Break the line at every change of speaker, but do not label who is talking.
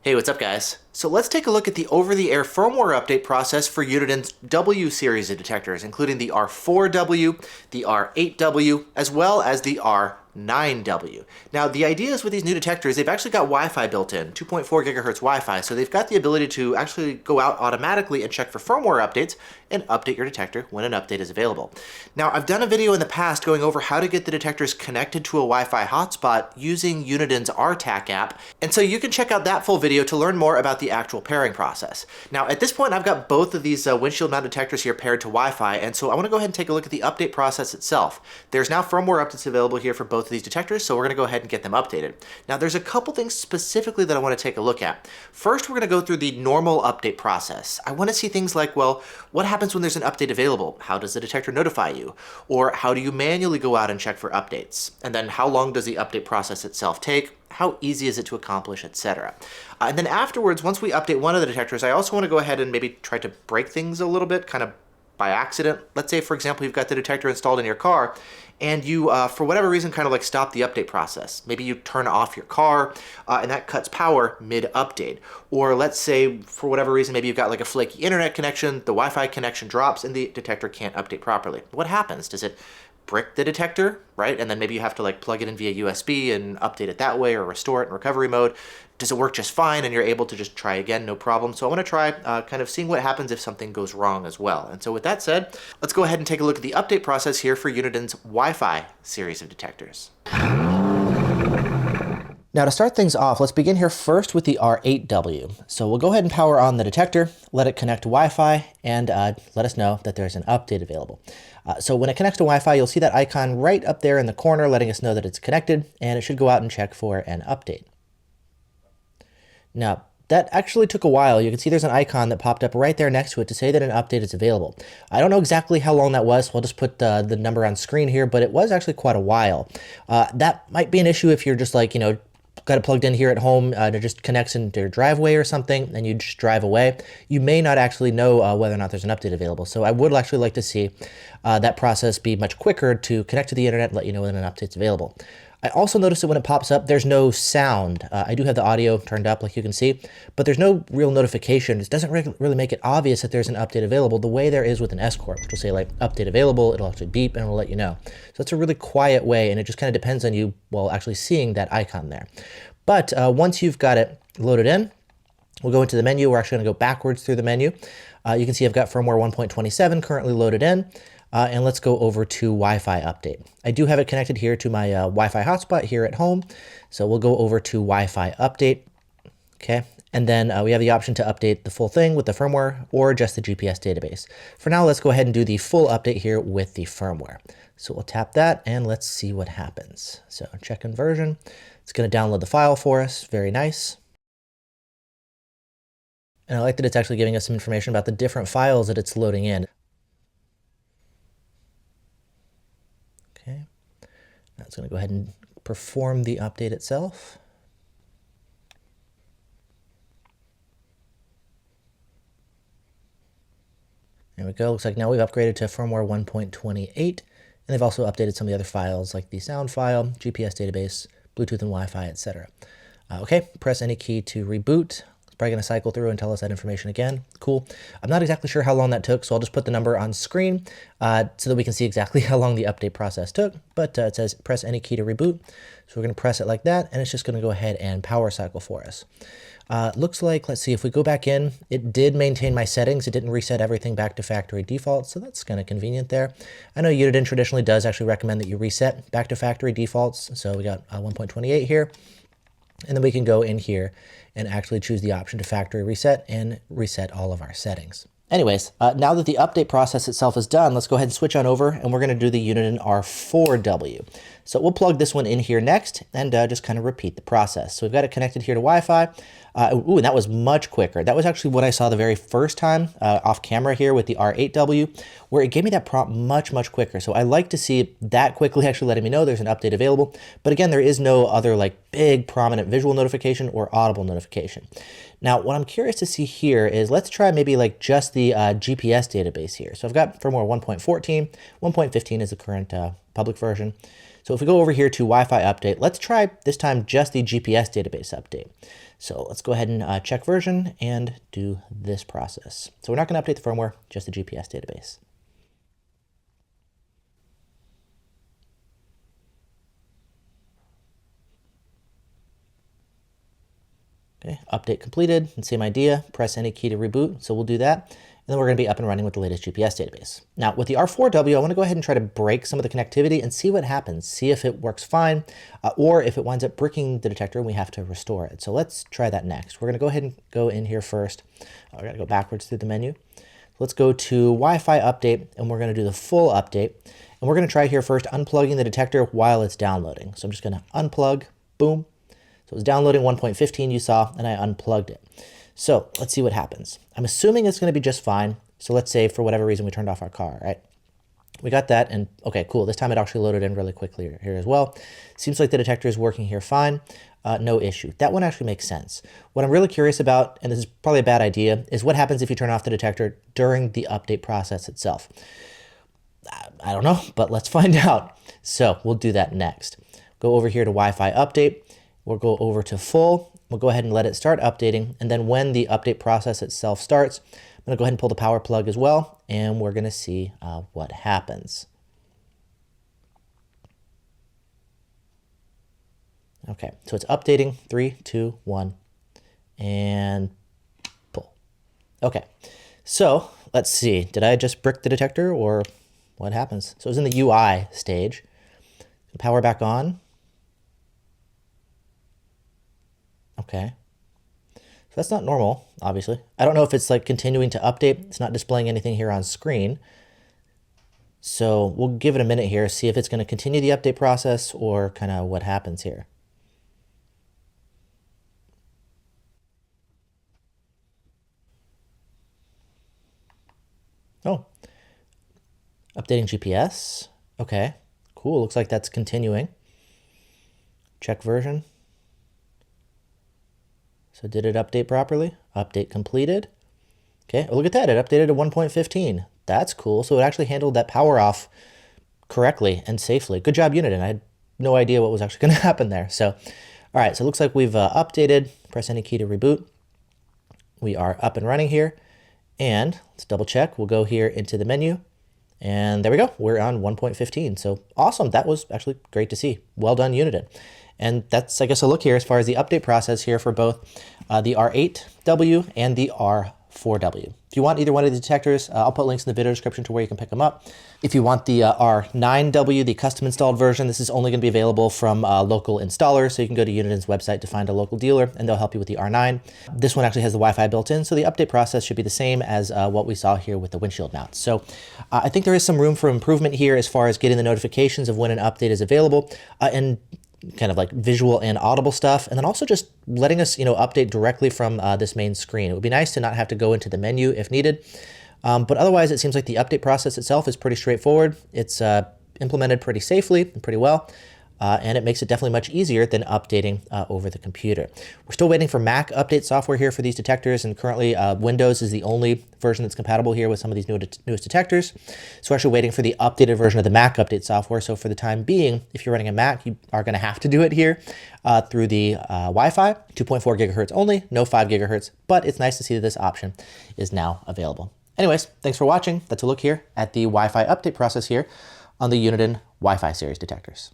Hey, what's up guys? So let's take a look at the over-the-air firmware update process for Uniden's W series of detectors, including the R4W, the R8W, as well as the R9W. Now, the idea is with these new detectors, they've actually got Wi-Fi built in, 2.4 gigahertz Wi-Fi, so they've got the ability to actually go out automatically and check for firmware updates and update your detector when an update is available. Now, I've done a video in the past going over how to get the detectors connected to a Wi-Fi hotspot using Uniden's RTAC app, and so you can check out that full video to learn more about the actual pairing process. Now, at this point, I've got both of these windshield mount detectors here paired to Wi-Fi, and so I want to go ahead and take a look at the update process itself. There's now firmware updates available here for both of these detectors, so we're going to go ahead and get them updated. Now, there's a couple things specifically that I want to take a look at. First, we're going to go through the normal update process. I want to see things like, well, what happens when there's an update available? How does the detector notify you? Or how do you manually go out and check for updates? And then how long does the update process itself take? How easy is it to accomplish, etc. And then afterwards, once we update one of the detectors, I also want to go ahead and maybe try to break things a little bit, kind of by accident. Let's say, for example, you've got the detector installed in your car, and you, for whatever reason, kind of like stop the update process. Maybe you turn off your car, and that cuts power mid-update. Or let's say, for whatever reason, maybe you've got like a flaky internet connection, the Wi-Fi connection drops, and the detector can't update properly. What happens? Does it brick the detector, right? And then maybe you have to like plug it in via USB and update it that way, or restore it in recovery mode. Does it work just fine and you're able to just try again, no problem? So I want to try kind of seeing what happens if something goes wrong as well. And so with that said, let's go ahead and take a look at the update process here for Uniden's Wi-Fi series of detectors. Now to start things off, let's begin here first with the R8W. So we'll go ahead and power on the detector, let it connect to Wi-Fi, and let us know that there's an update available. So when it connects to Wi-Fi, you'll see that icon right up there in the corner letting us know that it's connected, and it should go out and check for an update. Now, that actually took a while. You can see there's an icon that popped up right there next to it to say that an update is available. I don't know exactly how long that was, so I'll just put the number on screen here, but it was actually quite a while. That might be an issue if you're just like, got it plugged in here at home and it just connects into your driveway or something and you just drive away. You may not actually know whether or not there's an update available. So I would actually like to see that process be much quicker to connect to the internet and let you know when an update's available. I also noticed that when it pops up, there's no sound. I do have the audio turned up, like you can see, but there's no real notification. It doesn't really make it obvious that there's an update available the way there is with an S-Corp, which will say like update available, it'll actually beep and it'll let you know. So it's a really quiet way, and it just kind of depends on you, well, actually seeing that icon there. But once you've got it loaded in, we'll go into the menu. We're actually going to go backwards through the menu. You can see I've got firmware 1.27 currently loaded in. And let's go over to Wi-Fi update. I do have it connected here to my Wi-Fi hotspot here at home. So we'll go over to Wi-Fi update. Okay. And then we have the option to update the full thing with the firmware or just the GPS database. For now, let's go ahead and do the full update here with the firmware. So we'll tap that and let's see what happens. So check conversion. It's going to download the file for us. Very nice. And I like that it's actually giving us some information about the different files that it's loading in. Okay, now it's going to go ahead and perform the update itself. There we go. Looks like now we've upgraded to firmware 1.28, and they've also updated some of the other files like the sound file, GPS database, Bluetooth and Wi-Fi, etc. Okay, press any key to reboot. It's probably going to cycle through and tell us that information again. Cool. I'm not exactly sure how long that took, so I'll just put the number on screen so that we can see exactly how long the update process took. But it says press any key to reboot. So we're going to press it like that, and it's just going to go ahead and power cycle for us. Looks like, let's see, if we go back in, it did maintain my settings. It didn't reset everything back to factory default, so that's kind of convenient there. I know Uniden traditionally does actually recommend that you reset back to factory defaults. So we got 1.28 here, and then we can go in here and actually choose the option to factory reset and reset all of our settings. Anyways, now that the update process itself is done, let's go ahead and switch on over, and we're going to do the Uniden R4W. So we'll plug this one in here next and just kind of repeat the process. So we've got it connected here to Wi-Fi. Ooh, and that was much quicker. That was actually what I saw the very first time off camera here with the R8W, where it gave me that prompt much, much quicker. So I like to see it that quickly actually letting me know there's an update available. But again, there is no other like big prominent visual notification or audible notification. Now, what I'm curious to see here is let's try maybe like just the GPS database here. So I've got firmware 1.14, 1.15 is the current public version. So if we go over here to Wi-Fi update, let's try this time just the GPS database update. So let's go ahead and check version and do this process. So we're not going to update the firmware, just the GPS database. Okay, update completed, and same idea, press any key to reboot, so we'll do that. And then we're going to be up and running with the latest GPS database. Now with the R4W, I want to go ahead and try to break some of the connectivity and see what happens, see if it works fine, or if it winds up bricking the detector and we have to restore it. So let's try that next. We're going to go ahead and go in here first. We're going to go backwards through the menu. Let's go to Wi-Fi update, and we're going to do the full update. And we're going to try here first unplugging the detector while it's downloading. So I'm just going to unplug, boom. So it was downloading 1.15 you saw, and I unplugged it. So let's see what happens. I'm assuming it's going to be just fine. So let's say for whatever reason we turned off our car, right? We got that, and okay, cool. This time it actually loaded in really quickly here as well. Seems like the detector is working here fine. No issue. That one actually makes sense. What I'm really curious about, and this is probably a bad idea, is what happens if you turn off the detector during the update process itself. I don't know, but let's find out. So we'll do that next. Go over here to Wi-Fi update. We'll go over to full. We'll go ahead and let it start updating. And then when the update process itself starts, I'm going to go ahead and pull the power plug as well. And we're going to see what happens. Okay, so it's updating. 3, 2, 1, and pull. Okay, so let's see. Did I just brick the detector or what happens? So it was in the UI stage. Power back on. Okay. So that's not normal, obviously. I don't know if it's like continuing to update. It's not displaying anything here on screen. So we'll give it a minute here, see if it's going to continue the update process or kind of what happens here. Oh, updating GPS. Okay, cool. Looks like that's continuing. Check version. So did it update properly? Update completed. Okay, oh, look at that. It updated to 1.15. That's cool. So it actually handled that power off correctly and safely. Good job, Uniden. I had no idea what was actually going to happen there. So, all right, so it looks like we've updated. Press any key to reboot. We are up and running here. And let's double check. We'll go here into the menu. And there we go. We're on 1.15. So awesome. That was actually great to see. Well done, Uniden. And that's, I guess, a look here as far as the update process here for both the R8W and the R4W. If you want either one of the detectors, I'll put links in the video description to where you can pick them up. If you want the R9W, the custom installed version, this is only going to be available from local installers. So you can go to Uniden's website to find a local dealer, and they'll help you with the R9. This one actually has the Wi-Fi built in, so the update process should be the same as what we saw here with the windshield mounts. So I think there is some room for improvement here as far as getting the notifications of when an update is available, and kind of like visual and audible stuff, and then also just letting us, update directly from this main screen. It would be nice to not have to go into the menu if needed, but otherwise it seems like the update process itself is pretty straightforward. It's implemented pretty safely and pretty well, and it makes it definitely much easier than updating over the computer. We're still waiting for Mac update software here for these detectors, and currently Windows is the only version that's compatible here with some of these newest detectors. So we're actually waiting for the updated version of the Mac update software. So for the time being, if you're running a Mac, you are going to have to do it here through the Wi-Fi, 2.4 gigahertz only, no 5 gigahertz, but it's nice to see that this option is now available. Anyways, thanks for watching. That's a look here at the Wi-Fi update process here on the Uniden Wi-Fi series detectors.